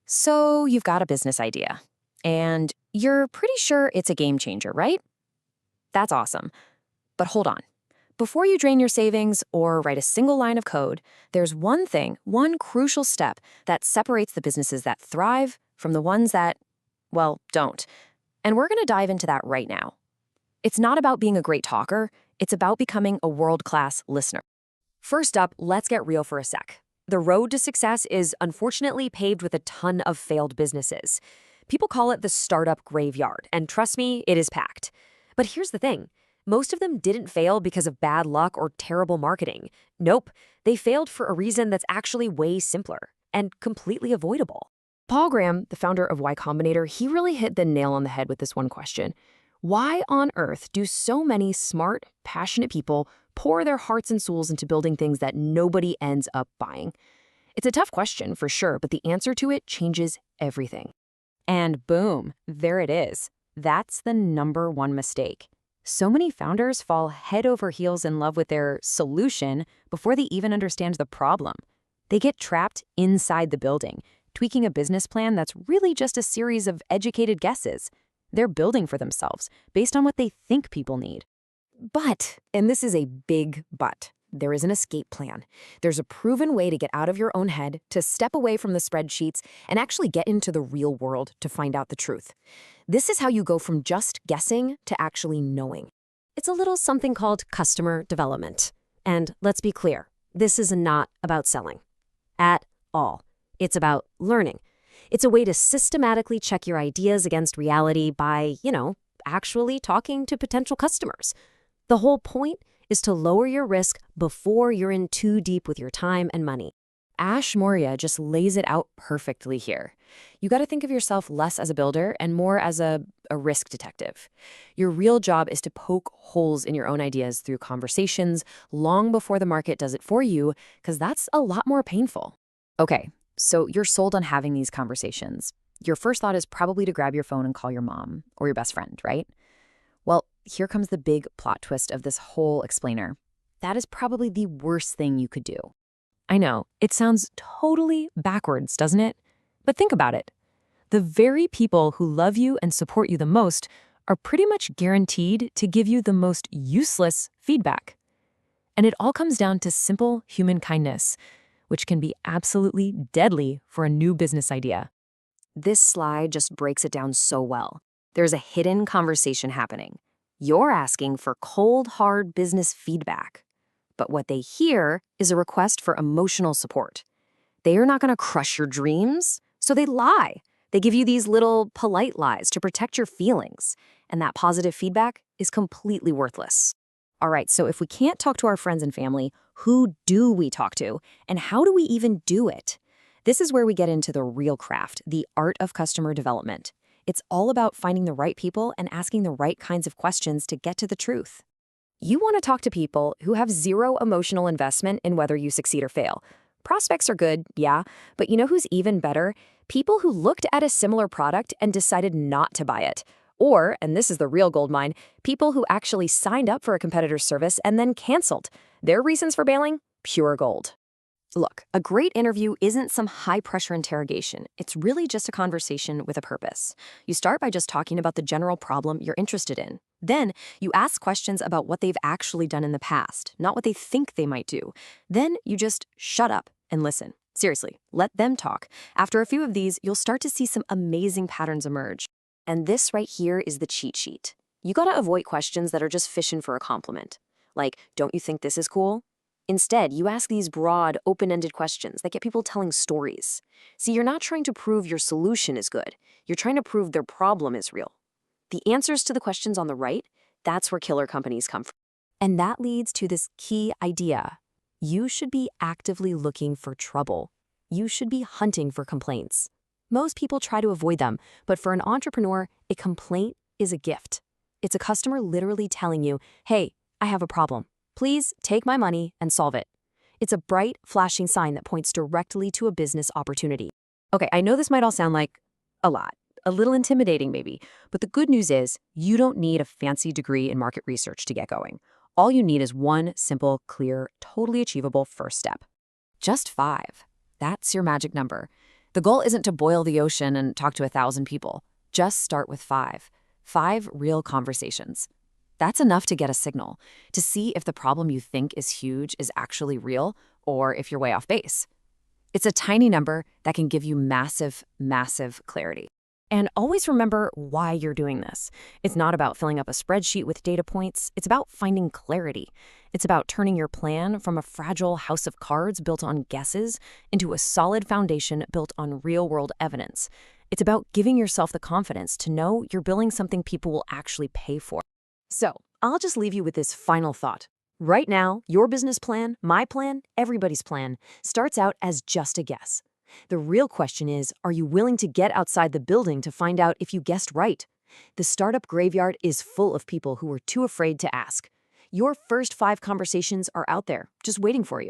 So you've got a business idea, and you're pretty sure it's a game changer, right? That's awesome. But hold on. Before you drain your savings or write a single line of code, there's one thing, one crucial step that separates the businesses that thrive from the ones that, well, don't. And we're going to dive into that right now. It's not about being a great talker, it's about becoming a world-class listener. First up, let's get real for a sec. The road to success is unfortunately paved with a ton of failed businesses. People call it the startup graveyard, and trust me, it is packed. But here's the thing. Most of them didn't fail because of bad luck or terrible marketing. Nope, they failed for a reason that's actually way simpler and completely avoidable. Paul Graham, the founder of Y Combinator, he really hit the nail on the head with this one question. Why on earth do so many smart, passionate people pour their hearts and souls into building things that nobody ends up buying? It's a tough question for sure, but the answer to it changes everything. And boom, there it is. That's the number one mistake. So many founders fall head over heels in love with their solution before they even understand the problem. They get trapped inside the building, tweaking a business plan that's really just a series of educated guesses. They're building for themselves based on what they think people need. But, and this is a big but, there is an escape plan. There's a proven way to get out of your own head, to step away from the spreadsheets, and actually get into the real world to find out the truth. This is how you go from just guessing to actually knowing. It's a little something called customer development. And let's be clear, this is not about selling. At all. It's about learning. It's a way to systematically check your ideas against reality by, actually talking to potential customers. The whole point is to lower your risk before you're in too deep with your time and money. Ash Maurya just lays it out perfectly here. You got to think of yourself less as a builder and more as a risk detective. Your real job is to poke holes in your own ideas through conversations long before the market does it for you, because that's a lot more painful. Okay, so you're sold on having these conversations. Your first thought is probably to grab your phone and call your mom or your best friend, right? Well, here comes the big plot twist of this whole explainer. That is probably the worst thing you could do. I know, it sounds totally backwards, doesn't it? But think about it. The very people who love you and support you the most are pretty much guaranteed to give you the most useless feedback. And it all comes down to simple human kindness, which can be absolutely deadly for a new business idea. This slide just breaks it down so well. There's a hidden conversation happening. You're asking for cold, hard business feedback. But what they hear is a request for emotional support. They are not going to crush your dreams, so they lie. They give you these little polite lies to protect your feelings, and that positive feedback is completely worthless. All right, so if we can't talk to our friends and family, who do we talk to, and how do we even do it? This is where we get into the real craft, the art of customer development. It's all about finding the right people and asking the right kinds of questions to get to the truth. You want to talk to people who have zero emotional investment in whether you succeed or fail. Prospects are good, yeah, but you know who's even better? People who looked at a similar product and decided not to buy it. Or, and this is the real goldmine, people who actually signed up for a competitor's service and then canceled. Their reasons for bailing? Pure gold. Look, a great interview isn't some high-pressure interrogation. It's really just a conversation with a purpose. You start by just talking about the general problem you're interested in. Then, you ask questions about what they've actually done in the past, not what they think they might do. Then, you just shut up and listen. Seriously, let them talk. After a few of these, you'll start to see some amazing patterns emerge. And this right here is the cheat sheet. You gotta avoid questions that are just fishing for a compliment. Like, don't you think this is cool? Instead, you ask these broad, open-ended questions that get people telling stories. See, you're not trying to prove your solution is good. You're trying to prove their problem is real. The answers to the questions on the right, that's where killer companies come from. And that leads to this key idea. You should be actively looking for trouble. You should be hunting for complaints. Most people try to avoid them, but for an entrepreneur, a complaint is a gift. It's a customer literally telling you, hey, I have a problem. Please take my money and solve it. It's a bright, flashing sign that points directly to a business opportunity. Okay, I know this might all sound like a lot, a little intimidating maybe, but the good news is you don't need a fancy degree in market research to get going. All you need is one simple, clear, totally achievable first step. Just 5. That's your magic number. The goal isn't to boil the ocean and talk to 1,000 people. Just start with 5. 5 real conversations. That's enough to get a signal, to see if the problem you think is huge is actually real or if you're way off base. It's a tiny number that can give you massive, massive clarity. And always remember why you're doing this. It's not about filling up a spreadsheet with data points. It's about finding clarity. It's about turning your plan from a fragile house of cards built on guesses into a solid foundation built on real-world evidence. It's about giving yourself the confidence to know you're building something people will actually pay for. So, I'll just leave you with this final thought. Right now, your business plan, my plan, everybody's plan, starts out as just a guess. The real question is, are you willing to get outside the building to find out if you guessed right? The startup graveyard is full of people who were too afraid to ask. Your first 5 conversations are out there, just waiting for you.